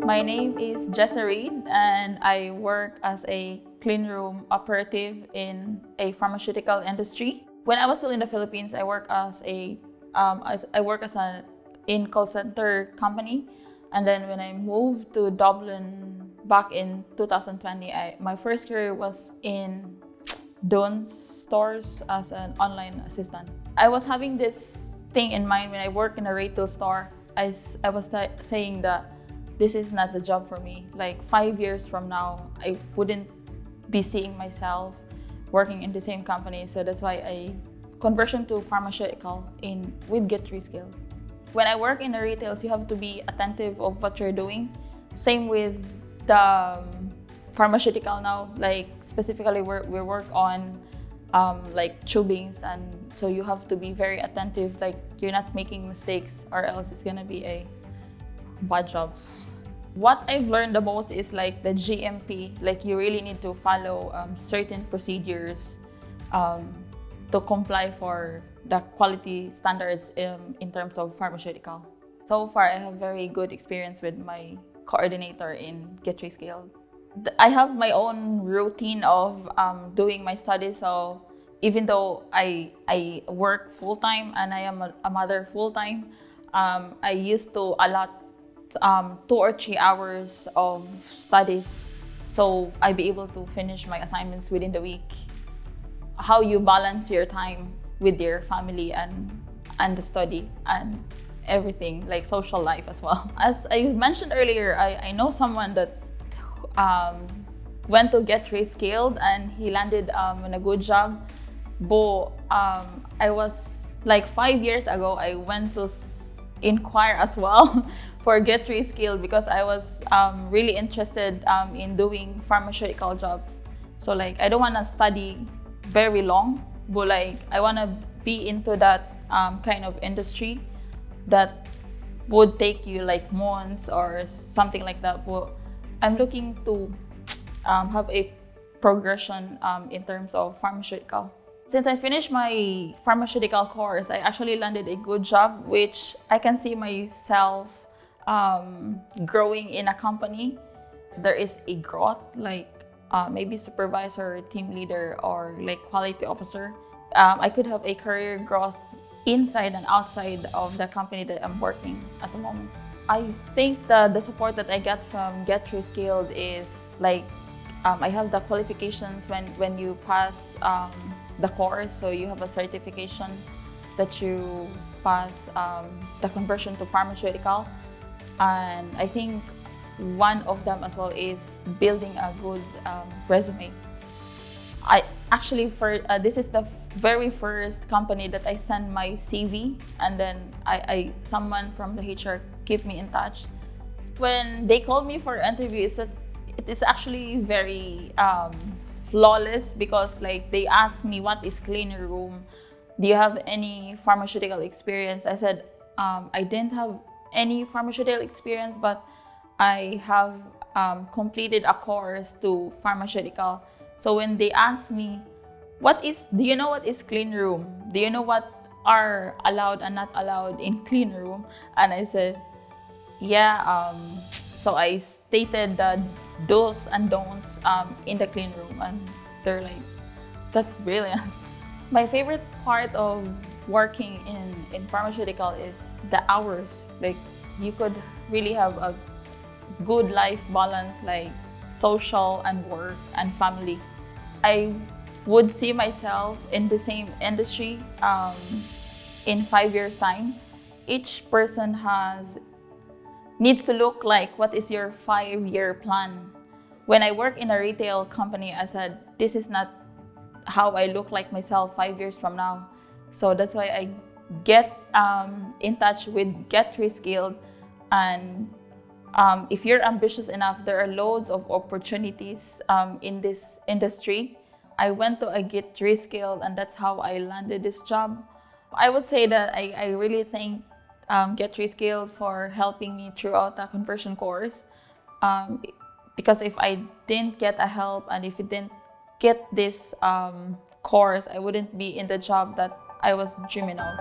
My name is Jessa and I work as a clean room operative in a pharmaceutical industry. When I was still in the Philippines, I work as an in call center company, and then when I moved to Dublin back in 2020, my first career was in Don's stores as an online assistant. I was having this thing in mind when I work in a retail store. I was saying that this is not the job for me. Like 5 years from now, I wouldn't be seeing myself working in the same company. So that's why I conversion to pharmaceutical with GetReskilled. When I work in the retails, you have to be attentive of what you're doing. Same with the pharmaceutical now. Like specifically, we work on like tubings, and so you have to be very attentive. Like you're not making mistakes, or else it's gonna be a bad job. What I've learned the most is like the GMP. Like you really need to follow certain procedures to comply for the quality standards in terms of pharmaceutical. So far, I have very good experience with my coordinator in GetReskilled. I have my own routine of doing my studies. So even though I work full-time and I am a mother full-time, I used to allot 2 or 3 hours of studies so I be able to finish my assignments within the week. How you balance your time with your family and the study and everything, like social life as well. As I mentioned earlier, I know someone that went to GetReskilled and he landed in a good job. But I was like 5 years ago, I went to inquire as well for GetReskilled because I was really interested in doing pharmaceutical jobs. So like I don't want to study very long, but like I want to be into that kind of industry that would take you like months or something like that. But I'm looking to have a progression in terms of pharmaceutical. Since I finished my pharmaceutical course, I actually landed a good job, which I can see myself growing in a company. There is a growth, like maybe supervisor, team leader, or like quality officer. I could have a career growth inside and outside of the company that I'm working at the moment. I think the support that I get from GetReskilled is like I have the qualifications when you pass the course, so you have a certification that you pass the conversion to pharmaceutical. And I think one of them as well is building a good resume. I actually, this is the very first company that I send my CV, and then someone from the HR keep me in touch. When they called me for interviews, it is actually very flawless because like they asked me what is clean room, do you have any pharmaceutical experience? I said I didn't have any pharmaceutical experience, but I have completed a course to pharmaceutical. So when they asked me do you know what is clean room, do you know what are allowed and not allowed in clean room, and I said yeah. So I stated the do's and don'ts in the clean room, and they're like, that's brilliant. My favorite part of working in pharmaceutical is the hours. Like you could really have a good life balance, like social and work and family. I would see myself in the same industry in 5 years' time. Each person needs to look like, what is your 5-year plan? When I work in a retail company, I said, this is not how I look like myself 5 years from now. So that's why I get in touch with GetReskilled. And if you're ambitious enough, there are loads of opportunities in this industry. I went to a GetReskilled, and that's how I landed this job. I would say that I really thank GetReskilled for helping me throughout the conversion course. Because if I didn't get a help and if I didn't get this course, I wouldn't be in the job that I was dreaming of.